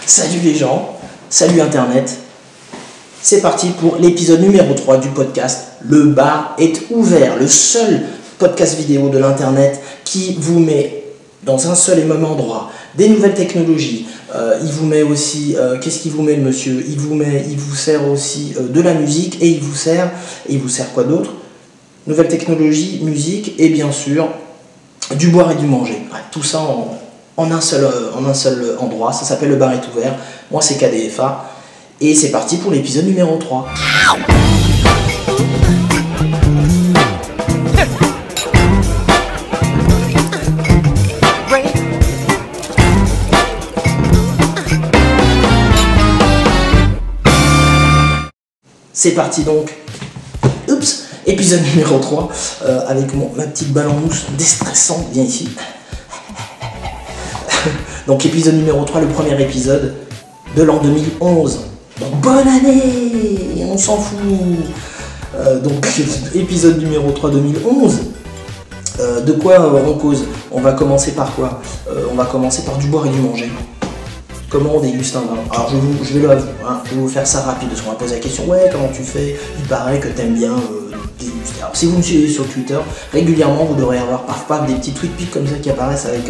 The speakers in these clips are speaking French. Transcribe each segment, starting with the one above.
Salut les gens, salut Internet. C'est parti pour l'épisode numéro 3 du podcast Le bar est ouvert, le seul podcast vidéo de l'Internet qui vous met dans un seul et même endroit des nouvelles technologies. Il vous met aussi, qu'est-ce qu'il vous met le monsieur? Il vous sert aussi de la musique et il vous sert quoi d'autre? Nouvelles technologies, musique et bien sûr du boire et du manger. Ouais, tout ça en un seul endroit. Ça s'appelle Le bar est ouvert. Moi c'est KDFA et c'est parti pour l'épisode numéro 3. C'est parti donc. Oups, épisode numéro 3 avec ma petite balle en mousse déstressante. Viens ici. Donc épisode numéro 3, le premier épisode de l'an 2011. Donc bonne année, on s'en fout. Donc épisode numéro 3 2011. De quoi on cause? On va commencer par quoi? On va commencer par du boire et du manger. Comment on déguste un vin? Alors je vais vous faire ça rapide, parce qu'on va poser la question, ouais, comment tu fais? Il paraît que t'aimes bien déguster. Alors si vous me suivez sur Twitter, régulièrement vous devrez avoir paf des petits tweet pics comme ça qui apparaissent avec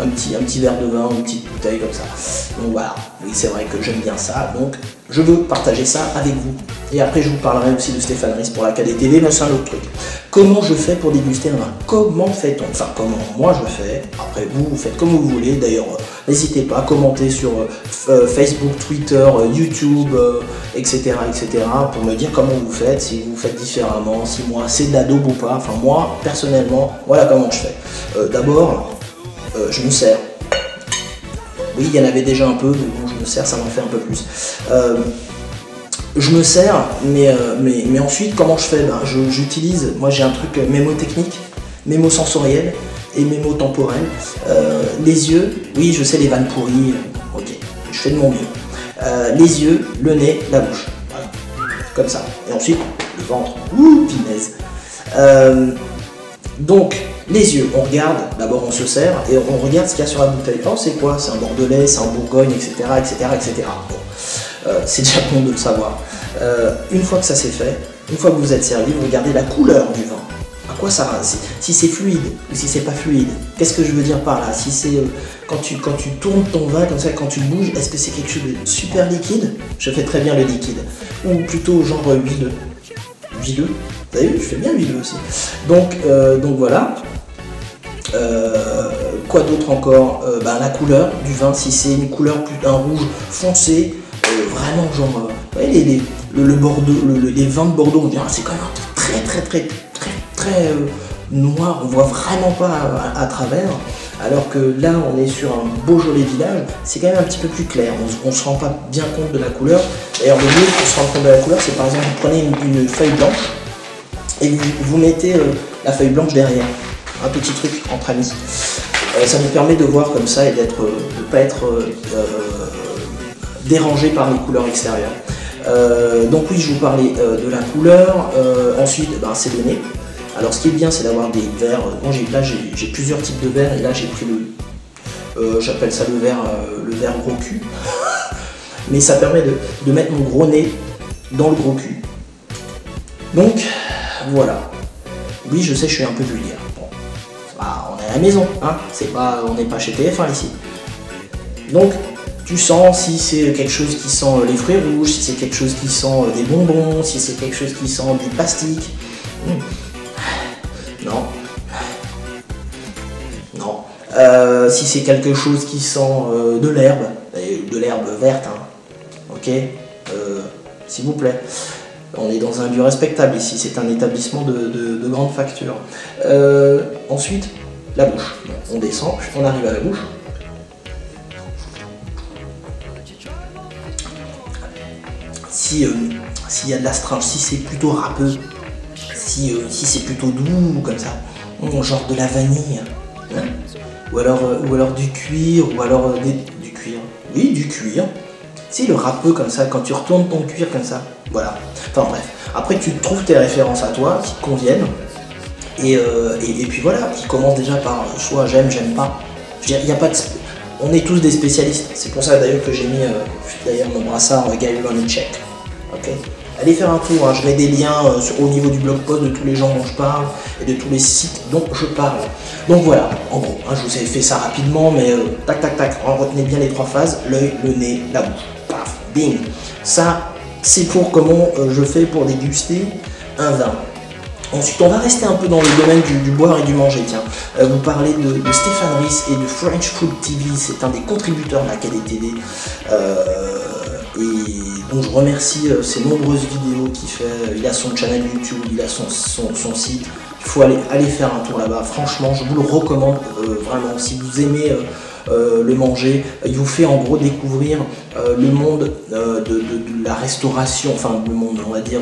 un petit verre de vin, une petite bouteille comme ça. Donc voilà, oui c'est vrai que j'aime bien ça, donc je veux partager ça avec vous. Et après je vous parlerai aussi de Stéphane Ries pour la KDTV, mais c'est un autre truc. Comment je fais pour déguster un vin? Comment fait-on? Enfin comment moi je fais, après vous faites comme vous voulez, d'ailleurs n'hésitez pas à commenter sur Facebook, Twitter, YouTube, etc. pour me dire comment vous faites, si vous faites différemment, si moi c'est de la daube ou pas. Enfin moi personnellement, voilà comment je fais. D'abord, je me sers. Oui, il y en avait déjà un peu, mais bon, je me sers, ça m'en fait un peu plus. Je me sers, mais ensuite, comment je fais? J'utilise, moi j'ai un truc mémotechnique, mémosensoriel et mémotemporel. Les yeux, oui, je sais les vannes pourries, ok, je fais de mon mieux. Les yeux, le nez, la bouche, voilà, comme ça. Et ensuite, le ventre, ouh, punaise. Donc, les yeux, on regarde, d'abord on se sert et on regarde ce qu'il y a sur la bouteille. Oh, c'est quoi? C'est un Bordelais, c'est un Bourgogne, etc. Bon. C'est déjà bon de le savoir. Une fois que ça c'est fait, une fois que vous êtes servi, vous regardez la couleur du vin. À quoi ça rase? Si c'est fluide ou si c'est pas fluide. Qu'est-ce que je veux dire par là? Si c'est quand tu tournes ton vin comme ça, quand tu le bouges, est-ce que c'est quelque chose de super liquide? Je fais très bien le liquide. Ou plutôt genre huileux. Huileux? Vous avez vu, je fais bien huileux aussi. Donc voilà. Quoi d'autre encore? La couleur du vin, si c'est une couleur un rouge foncé, vraiment genre le Bordeaux, les vins de Bordeaux, on dirait c'est quand même très noir, on voit vraiment pas à travers, alors que là on est sur un Beaujolais village, c'est quand même un petit peu plus clair, on se rend pas bien compte de la couleur. D'ailleurs le mieux pour se rendre compte de la couleur, c'est par exemple vous prenez une feuille blanche et vous mettez la feuille blanche derrière, un petit truc entre amis. Ça nous permet de voir comme ça et de ne pas être dérangé par les couleurs extérieures. Donc oui, je vous parlais de la couleur. Ensuite, c'est le nez. Alors ce qui est bien, c'est d'avoir des verres. Bon, là j'ai plusieurs types de verres et là j'ai pris j'appelle ça le verre gros cul. Mais ça permet de mettre mon gros nez dans le gros cul. Donc voilà. Oui, je sais, je suis un peu vulgaire. Bon. On est à la maison, hein. On n'est pas chez TF1 ici. Donc tu sens si c'est quelque chose qui sent les fruits rouges, si c'est quelque chose qui sent des bonbons, si c'est quelque chose qui sent du plastique. Non. Si c'est quelque chose qui sent de l'herbe verte, hein. Ok, s'il vous plaît. On est dans un lieu respectable ici, c'est un établissement de grande facture. Ensuite, la bouche. On descend, on arrive à la bouche. S'il y a de l'astringe, si c'est plutôt râpeux, si c'est plutôt doux comme ça, genre de la vanille, hein, ou alors du cuir, ou alors du cuir. Oui, du cuir. Si le râpeux comme ça, quand tu retournes ton cuir comme ça, voilà. Enfin bref. Après tu trouves tes références à toi qui te conviennent. Et puis voilà, qui commence déjà par soit j'aime, j'aime pas. Il n'y a pas de... on est tous des spécialistes. C'est pour ça d'ailleurs que j'ai mis d'ailleurs mon brassard Guy Vaynerchuk. Ok. Allez faire un tour, hein. Je mets des liens au niveau du blog post de tous les gens dont je parle et de tous les sites dont je parle. Donc voilà, en gros, hein, je vous ai fait ça rapidement, mais tac tac tac, retenez bien les 3 phases, l'œil, le nez, la bouche. Paf, bing. Ça, c'est pour comment je fais pour déguster un vin. Ensuite, on va rester un peu dans le domaine du boire et du manger. Tiens, vous parlez de Stéphane Riss et de French Food TV, c'est un des contributeurs de la KDTV. Et donc je remercie ses nombreuses vidéos qu'il fait. Il a son channel YouTube, il a son site. Il faut aller faire un tour là-bas. Franchement, je vous le recommande vraiment. Si vous aimez le manger, il vous fait en gros découvrir le monde de la restauration. Enfin, le monde, on va dire.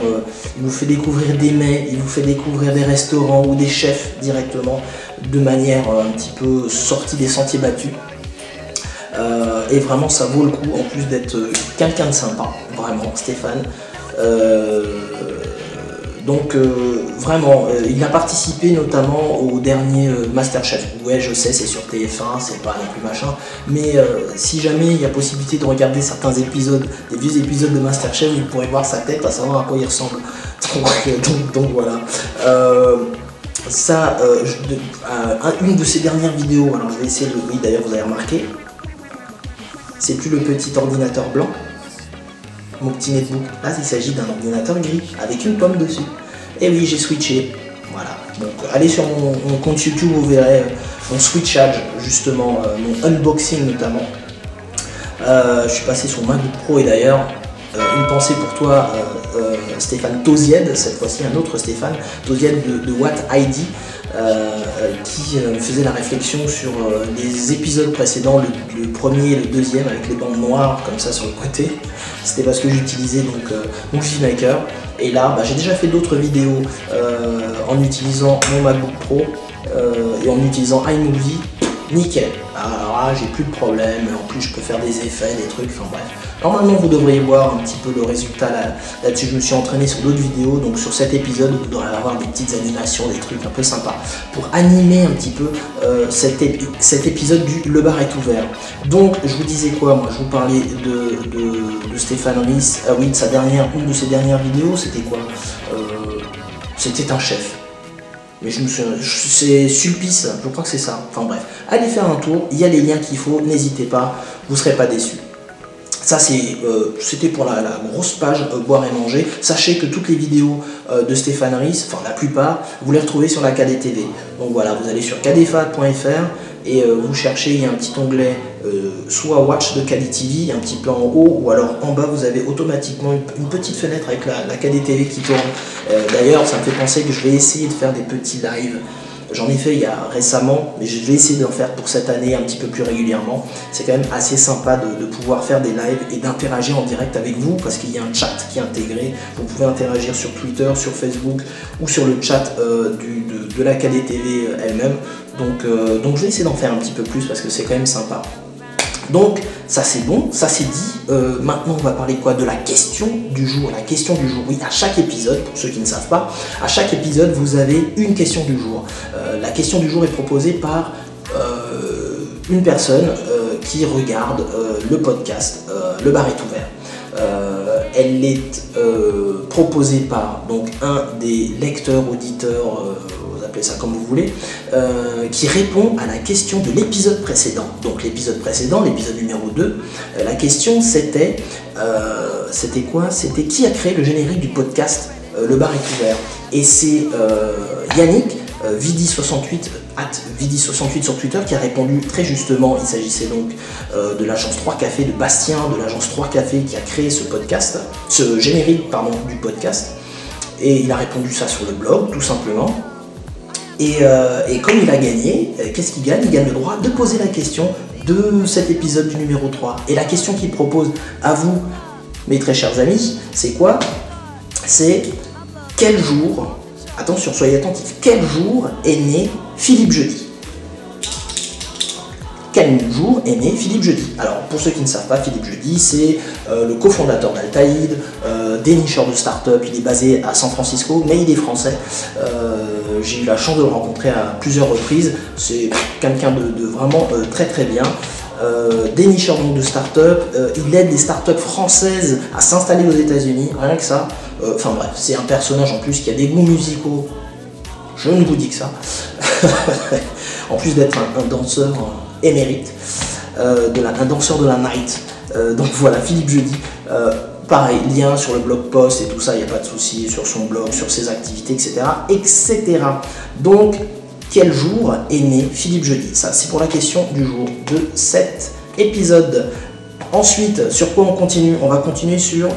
Il vous fait découvrir des mets, il vous fait découvrir des restaurants ou des chefs directement, de manière un petit peu sortie des sentiers battus. Et vraiment ça vaut le coup en plus d'être quelqu'un de sympa, vraiment Stéphane. Donc vraiment, il a participé notamment au dernier Masterchef. Ouais, je sais, c'est sur TF1, c'est pas non plus machin, mais si jamais il y a possibilité de regarder certains épisodes, des vieux épisodes de Masterchef, vous pourrez voir sa tête, à savoir à quoi il ressemble. Donc voilà. Ça, une de ses dernières vidéos, alors je vais essayer de... Oui, d'ailleurs vous avez remarqué, c'est plus le petit ordinateur blanc, mon petit netbook. Là, il s'agit d'un ordinateur gris avec une pomme dessus. Et oui, j'ai switché. Voilà. Donc, allez sur mon compte YouTube, vous verrez mon switchage, justement, mon unboxing notamment. Je suis passé sur MacBook Pro et d'ailleurs, une pensée pour toi, Stéphane Tozied, cette fois-ci un autre Stéphane Tozied de What ID. Qui faisait la réflexion sur les épisodes précédents, le premier et le deuxième, avec les bandes noires comme ça sur le côté. C'était parce que j'utilisais donc Movie Maker. Et là, j'ai déjà fait d'autres vidéos en utilisant mon MacBook Pro et en utilisant iMovie. Nickel. Alors là, j'ai plus de problème. En plus, je peux faire des effets, des trucs. Enfin bref. Normalement, vous devriez voir un petit peu le résultat là-dessus. Je me suis entraîné sur d'autres vidéos. Donc sur cet épisode, vous devrez avoir des petites animations, des trucs un peu sympas pour animer un petit peu cet épisode du Le bar est ouvert. Donc, je vous disais quoi? Moi, je vous parlais de Stéphane Riss. Ah oui, une de ses dernières vidéos, c'était quoi? C'était un chef. Mais je me souviens, c'est Sulpice, je crois que c'est ça. Enfin bref, allez faire un tour, il y a les liens qu'il faut, n'hésitez pas, vous ne serez pas déçus. Ça c'était pour la grosse page boire et manger. Sachez que toutes les vidéos de Stéphane Riss, enfin la plupart, vous les retrouvez sur la KDTV. Donc voilà, vous allez sur kdfa.fr et vous cherchez, il y a un petit onglet soit Watch de KDTV, un petit peu en haut, ou alors en bas vous avez automatiquement une petite fenêtre avec la KDTV qui tourne. D'ailleurs, ça me fait penser que je vais essayer de faire des petits lives. J'en ai fait il y a récemment, mais je vais essayer d'en faire pour cette année un petit peu plus régulièrement. C'est quand même assez sympa de pouvoir faire des lives et d'interagir en direct avec vous, parce qu'il y a un chat qui est intégré. Vous pouvez interagir sur Twitter, sur Facebook ou sur le chat de la KDTV elle-même. Donc je vais essayer d'en faire un petit peu plus parce que c'est quand même sympa. Donc ça c'est bon, ça c'est dit. Maintenant on va parler quoi? De la question du jour. La question du jour, oui, à chaque épisode, pour ceux qui ne savent pas, à chaque épisode vous avez une question du jour. La question du jour est proposée par une personne qui regarde le podcast Le bar est ouvert. Elle est proposée par donc un des lecteurs, auditeurs, vous appelez ça comme vous voulez, qui répond à la question de l'épisode précédent. Donc l'épisode précédent, l'épisode numéro 2, la question c'était quoi? C'était qui a créé le générique du podcast Le bar est ouvert? Et c'est Yannick, Vidi68, @Vidi68 sur Twitter, qui a répondu très justement. Il s'agissait donc de l'agence 3 Cafés, de Bastien de l'agence 3 Cafés, qui a créé ce générique du podcast. Et il a répondu ça sur le blog, tout simplement. Et comme il a gagné, qu'est-ce qu'il gagne? Il gagne le droit de poser la question de cet épisode du numéro 3. Et la question qu'il propose à vous, mes très chers amis, c'est quoi? C'est quel jour, attention, soyez attentifs, quel jour est né Philippe Jeudi? Quel jour est né Philippe Jeudi? Alors, pour ceux qui ne savent pas, Philippe Jeudi, c'est le cofondateur d'Altaïd, dénicheur de start-up. Il est basé à San Francisco, mais il est français. J'ai eu la chance de le rencontrer à plusieurs reprises. C'est quelqu'un de vraiment très très bien. dénicheur donc de start-up, il aide des start-up françaises à s'installer aux États-Unis, rien que ça. Enfin bref, c'est un personnage en plus qui a des goûts musicaux, je ne vous dis que ça. En plus d'être un danseur émérite, un danseur de la night. Donc voilà, Philippe Jeudi. Pareil, lien sur le blog post et tout ça, il n'y a pas de souci, sur son blog, sur ses activités, etc. etc. Donc, quel jour est né Philippe Jeudi? Ça, c'est pour la question du jour de cet épisode. Ensuite, sur quoi on continue? On va continuer sur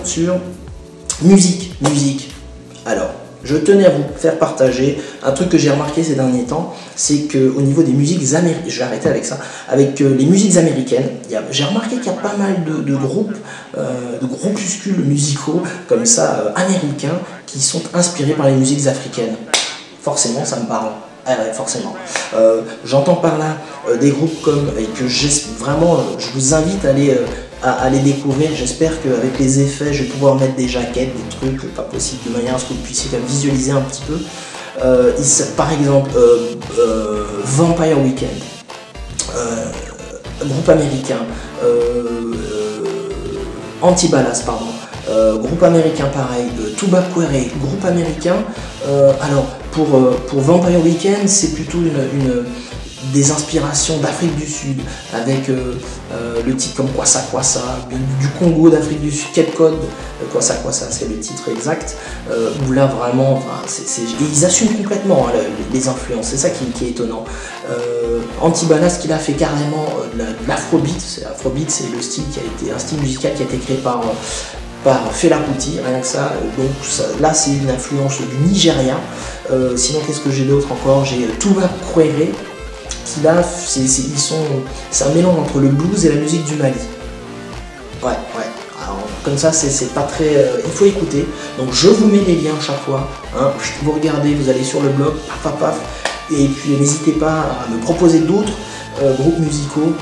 musique. Alors, je tenais à vous faire partager un truc que j'ai remarqué ces derniers temps, c'est qu'au niveau des musiques américaines, je vais arrêter avec ça, avec les musiques américaines, j'ai remarqué qu'il y a pas mal de groupes, de groupuscules musicaux comme ça, américains, qui sont inspirés par les musiques africaines. Forcément, ça me parle. Ah ouais, forcément. J'entends par là des groupes comme, et que vraiment, je vous invite à les découvrir. J'espère qu'avec les effets, je vais pouvoir mettre des jaquettes, des trucs, pas possible, de manière à ce que vous puissiez visualiser un petit peu. Par exemple, Vampire Weekend, groupe américain, Antibalas, pardon, groupe américain pareil, Tuba Quere, groupe américain. Alors, pour Vampire Weekend, c'est plutôt des inspirations d'Afrique du Sud, avec le titre comme Kwassa Kwassa, du Congo, d'Afrique du Sud, Cape Cod, Kwassa Kwassa, c'est le titre exact, où là vraiment, ils assument complètement les influences, c'est ça qui est étonnant. Antibalas, qu'il a fait carrément de l'afrobeat, Afrobeat, c'est le style un style musical qui a été créé par Fela Kuti, rien que ça, donc là c'est une influence du Nigeria. Sinon qu'est-ce que j'ai d'autre encore? J'ai Tuba Quere, qui là c'est un mélange entre le blues et la musique du Mali. Ouais. Alors, comme ça c'est pas très... il faut écouter, donc je vous mets les liens chaque fois, hein. Vous regardez, vous allez sur le blog, paf, et puis n'hésitez pas à me proposer d'autres groupes musicaux.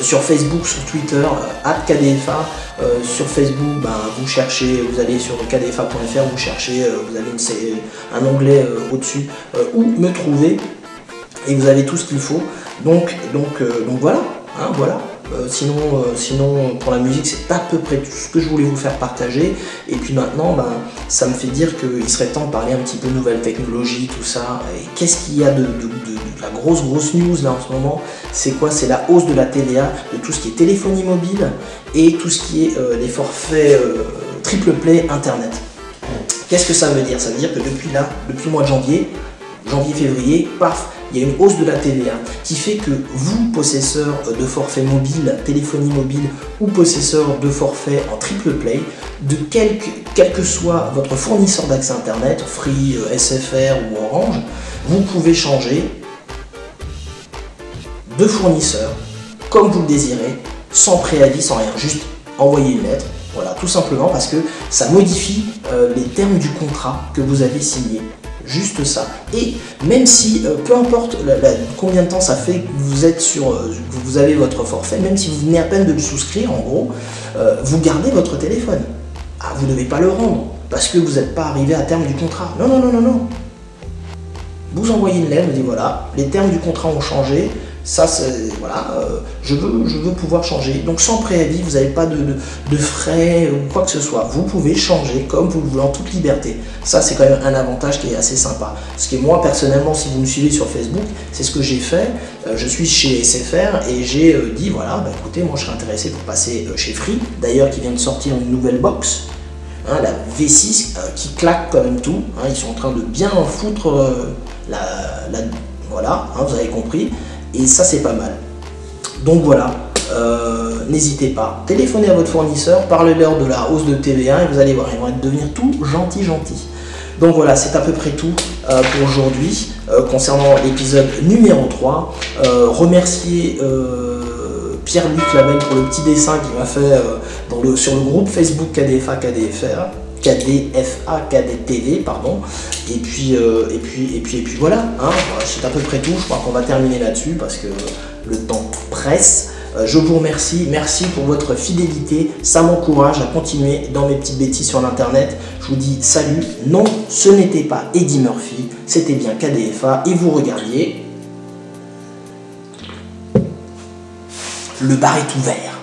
Sur Facebook, sur Twitter, @KDFA. Sur Facebook, vous cherchez, vous allez sur kdfa.fr, vous cherchez, vous avez un onglet au-dessus où me trouver, et vous avez tout ce qu'il faut. Donc voilà, hein, voilà. Sinon, pour la musique, c'est à peu près tout ce que je voulais vous faire partager. Et puis maintenant, ça me fait dire qu'il serait temps de parler un petit peu nouvelles technologies, tout ça. Et qu'est-ce qu'il y a de la grosse news là en ce moment? C'est quoi? C'est la hausse de la TVA, de tout ce qui est téléphonie mobile et tout ce qui est les forfaits triple play internet. Qu'est-ce que ça veut dire? Ça veut dire que depuis le mois de janvier-février, paf, il y a une hausse de la TVA qui fait que vous, possesseurs de forfaits mobiles, téléphonie mobile ou possesseurs de forfaits en triple play, de quel que soit votre fournisseur d'accès internet, Free, SFR ou Orange, vous pouvez changer de fournisseur comme vous le désirez, sans préavis, sans rien, juste envoyer une lettre. Voilà, tout simplement parce que ça modifie les termes du contrat que vous avez signé. Juste ça. Et même si, peu importe combien de temps ça fait que vous êtes vous avez votre forfait, même si vous venez à peine de le souscrire, en gros, vous gardez votre téléphone. Ah, vous ne devez pas le rendre parce que vous n'êtes pas arrivé à terme du contrat. Non. Vous envoyez une lettre, vous dites voilà, les termes du contrat ont changé. Ça, voilà, je veux pouvoir changer. Donc sans préavis, vous n'avez pas de frais ou quoi que ce soit. Vous pouvez changer comme vous le voulez en toute liberté. Ça, c'est quand même un avantage qui est assez sympa. Parce que moi, personnellement, si vous me suivez sur Facebook, c'est ce que j'ai fait. Je suis chez SFR et j'ai dit, voilà, écoutez, moi je serais intéressé pour passer chez Free, d'ailleurs qui vient de sortir une nouvelle box, hein, la V6, qui claque quand même tout. Hein, ils sont en train de bien foutre voilà, hein, vous avez compris. Et ça, c'est pas mal. Donc voilà, n'hésitez pas. Téléphonez à votre fournisseur, parlez-leur de la hausse de TVA et vous allez voir, ils vont devenir tout gentils. Donc voilà, c'est à peu près tout pour aujourd'hui concernant l'épisode numéro 3. Remercier Pierre-Luc Lamel pour le petit dessin qu'il m'a fait sur le groupe Facebook KDFA, KDTV, pardon. Et puis voilà, hein, c'est à peu près tout. Je crois qu'on va terminer là-dessus parce que le temps presse. Je vous remercie, merci pour votre fidélité, ça m'encourage à continuer dans mes petites bêtises sur l'internet. Je vous dis salut, non, ce n'était pas Eddie Murphy, c'était bien KDFA et vous regardiez le bar est ouvert.